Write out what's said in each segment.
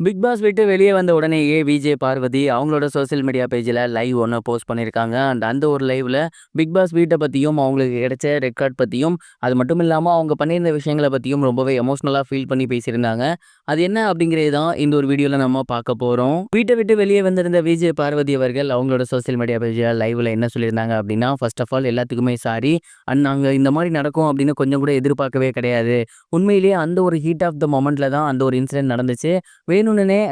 Big pass விட்டு வெளியே வந்த உடனேயே விஜய் பார்வதி அவங்களோட சோஷியல் மீடியா பேஜில் லைவ் ஒன்று போஸ்ட் பண்ணியிருக்காங்க. அந்த ஒரு லைவ்ல பிக் பாஸ் வீட்டை பற்றியும் அவங்களுக்கு கிடைச்ச ரெக்கார்ட் பற்றியும் அது மட்டும் இல்லாமல் அவங்க பண்ணியிருந்த விஷயங்களை பற்றியும் ரொம்பவே எமோஷ்னலாக ஃபீல் பண்ணி பேசியிருந்தாங்க. அது என்ன அப்படிங்கிறது தான் இந்த ஒரு வீடியோவில் நம்ம பார்க்க போகிறோம். வீட்டை விட்டு வெளியே வந்திருந்த விஜய் பார்வதி அவர்கள் அவங்களோட சோஷியல் மீடியா பேஜில் லைவ்ல என்ன சொல்லியிருந்தாங்க அப்படின்னா, ஃபர்ஸ்ட் ஆஃப் ஆல் எல்லாத்துக்குமே சாரி. நாங்கள் இந்த மாதிரி நடக்கும் அப்படின்னு கொஞ்சம் கூட எதிர்பார்க்கவே கிடையாது. உண்மையிலேயே அந்த ஒரு ஹீட் ஆஃப் த மொமெண்ட்ல தான் அந்த ஒரு இன்சிடென்ட் நடந்துச்சு. வேணும்னே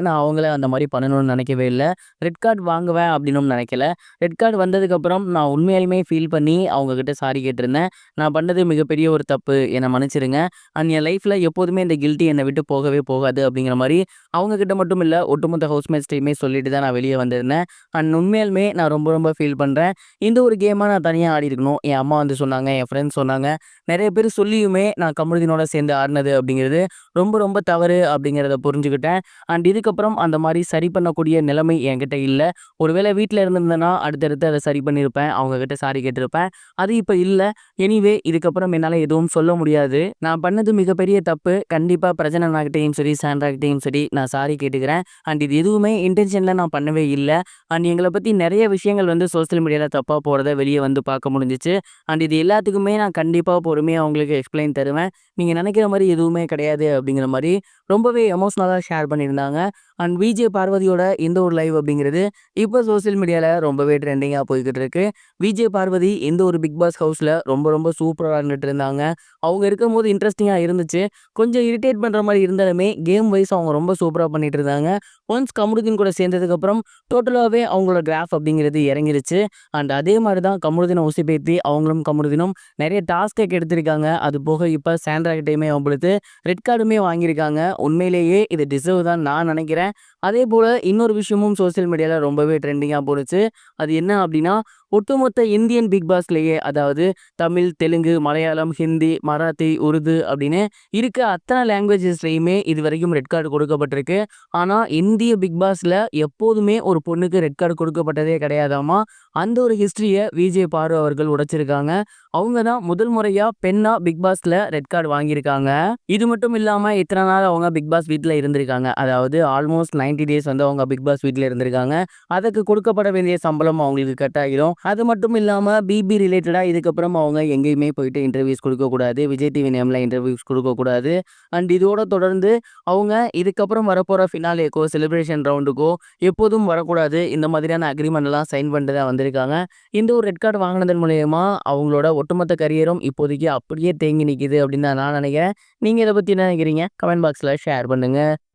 நான் அவங்கள அந்த மாரி பண்ணணும்னு நினைக்கவே இல்ல. ரெட் கார்ட் வாங்குவேன் அப்படின்னும் நினைக்கல. ரெட் கார்ட் வந்ததுக்கப்புறம் நான் உண்மையாலுமே ஃபீல் பண்ணி அவங்ககிட்ட சாரி கேட்டிருந்தேன். நான் பண்ணது மிகப்பெரிய ஒரு தப்பு. என்னை மன்னிச்சிடுங்க. என் லைஃப்ல எப்போதுமே இந்த கில்ட்டி என்னை விட்டு போகவே போகாது அப்படிங்கிற மாரி அவங்க கிட்ட மட்டும் இல்ல, ஒட்டுமொத்த ஹவுஸ்மேட்ஸ்டையுமே சொல்லிட்டு தான் நான் வெளியே வந்திருந்தேன். உண்மையாலுமே நான் ரொம்ப ரொம்ப ஃபீல் பண்றேன். இந்த ஒரு கேமா நான் தனியா ஆடியிருக்கணும். என் அம்மா வந்து சொன்னாங்க, என் ஃப்ரெண்ட்ஸ் சொன்னாங்க. நெறைய பேர் சொல்லியுமே நான் கமருதீனோட சேர்ந்து ஆடுனது அப்படிங்கிறது ரொம்ப ரொம்ப தவறு அப்படிங்கிறத புரிஞ்சுக்கிட்டேன். இதுக்கப்புறம் அந்த மாரி சரி பண்ணக்கூடிய நிலைமை என்கிட்ட இல்ல. ஒருவேளை வீட்ல இருந்திருந்தேன்னா, அடுத்தடுத்து அத சரி பண்ணியிருப்பேன். அவங்க கிட்ட சாரி கேட்டிருப்பேன். அது இப்ப இல்ல. எனிவே இதுக்கப்புறம் என்னால எதுவும் சொல்ல முடியாது. நான் பண்ணது மிகப்பெரிய தப்பு. கண்டிப்பா பிரஜனனா கிட்டயும் சரி, சாண்ட்ரா கிட்டயும் சரி நான் சாரி கேட்டுக்கிறேன். இது எதுவுமே இன்டென்ஷன்ல நான் பண்ணவே இல்ல. எங்கள பத்தி நெறைய விஷயங்கள் வந்து சோசியல் மீடியால தப்பா போறத வெளிய வந்து பார்க்க முடிஞ்சுச்சு. இது எல்லாத்துக்குமே நான் கண்டிப்பா பொறுமையா உங்களுக்கு எக்ஸ்ப்ளைன் தருவேன். நீங்க நெனைக்கிற மாரி எதுவுமே கிடையாது அப்படிங்கிற மாரி ரொம்பவே எமோஷனலா ஷேர் பண்ணியிருந்தாங்க. விஜே பார்வதியோட இந்த ஒரு லைவ் அப்படிங்கிறது இப்போ சோசியல் மீடியால ரொம்பவே ட்ரெண்டிங்கா போய்க்கிட்டு இருக்கு. விஜே பார்வதி இந்த ஒரு பிக் பாஸ் ஹவுஸ்ல ரொம்ப ரொம்ப சூப்பரா இருந்துட்டு இருந்தாங்க. அவங்க இருக்கும்போது இன்ட்ரெஸ்டிங்கா இருந்துச்சு. கொஞ்சம் இரிட்டேட் பண்ற மாரி இருந்தாலுமே கேம் வைஸ் அவங்க ரொம்ப சூப்பரா பண்ணிட்டு இருந்தாங்க. ஒன்ஸ் கமருதீன் கூட சேர்ந்ததுக்கப்புறம் டோட்டலாவே அவங்களோட கிராஃப் அப்படிங்கிறது இறங்கிருச்சு. அதே மாரி தான் கமருதீன உசுப்பேத்தி அவங்களும் கமருதீனும் நிறைய டாஸ்க் எடுத்திருக்காங்க. அது போக இப்ப சாண்ட்ரா கிட்டயுமே அவங்களுக்கு ரெட் கார்டுமே வாங்கியிருக்காங்க. உண்மையிலேயே இது டிசர்வ் தான் நான் நினைக்கிறேன். அதேபோல இன்னொரு விஷயமும் சோசியல் மீடியால ரொம்பவே ட்ரெண்டிங்கா போணுச்சு. அது என்ன அப்படின்னா, ஒட்டுமொத்த இந்தியன் பிக் பாஸ்லயே அதாவது தமிழ், தெலுங்கு, மலையாளம், ஹிந்தி, மராத்தி, உருது அப்படின்னு இருக்க அத்தனை லாங்குவேஜஸ்லயுமே இதுவரைக்கும் ரெட் கார்டு கொடுக்கப்பட்டிருக்கு. ஆனா இந்திய பிக் பாஸ்ல எப்போதுமே ஒரு பொண்ணுக்கு ரெட் கார்டு கொடுக்கப்பட்டதே கிடையாதாமா. அந்த ஒரு ஹிஸ்டரிய விஜே பாரு அவர்கள் உடைச்சிருக்காங்க. அவங்க தான் முதல் முறையா பெண்ணா பிக் பாஸ்ல ரெட் கார்டு வாங்கியிருக்காங்க. இது மட்டும் இல்லாம இத்தனை நாள் அவங்க பிக் பாஸ் வீட்ல இருந்திருக்காங்க. அதாவது ஆல்மோஸ்ட் 90 டேஸ் வந்து அவங்க பிக் பாஸ் வீட்ல இருந்திருக்காங்க. அதுக்கு கொடுக்கப்பட வேண்டிய சம்பளம் அவங்களுக்கு கட் ஆகிரும். அது மட்டும் இல்லாம பிபி ரிலேட்டடா இதுக்கப்புறம் அவங்க எங்கேயுமே போயிட்டு இன்டர்வியூஸ் கொடுக்கக்கூடாது. விஜய் டிவி நேம்ல இன்டர்வியூஸ் கொடுக்கக்கூடாது. இதோட தொடர்ந்து அவங்க இதுக்கப்புறம் வரப்போற ஃபினாலேக்கோ, செலிப்ரேஷன் ரவுண்டுக்கோ எப்போதும் வரக்கூடாது. இந்த மாதிரியான அக்ரிமெண்ட்லாம் சைன் பண்ணிட்டு தான் வந்திருக்காங்க. இந்த ஒரு ரெட் கார்டு வாங்கினதன் மூலியமா அவங்களோட ஒட்டுமொத்த கரியரும் இப்போதைக்கு அப்படியே தேங்கி நிக்குது அப்படின்னு தான் நான் நினைக்கிறேன். நீங்க இத பத்தி என்ன நினைக்கிறீங்க? கமெண்ட் பாக்ஸ்ல ஷேர் பண்ணுங்க.